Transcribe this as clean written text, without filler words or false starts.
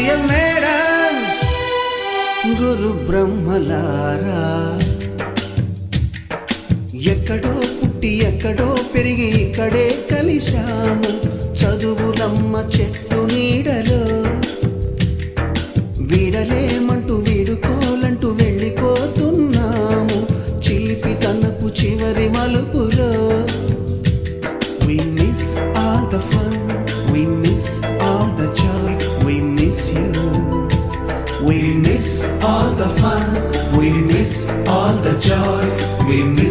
Dear madams, గురు బ్రహ్మలారా, ఎక్కడో పుట్టి ఎక్కడో పెరిగి ఇక్కడే కలిశాము. చదువులమ్మ చెట్టు నీడలో వీడలేమంటూ వీడుకోలంటూ వెళ్ళిపోతున్నాము. చిలిపి తనపు చివరి మలుపులో we miss all the fun, we miss all the joy, we miss you. We miss all the fun, we miss all the joy, we miss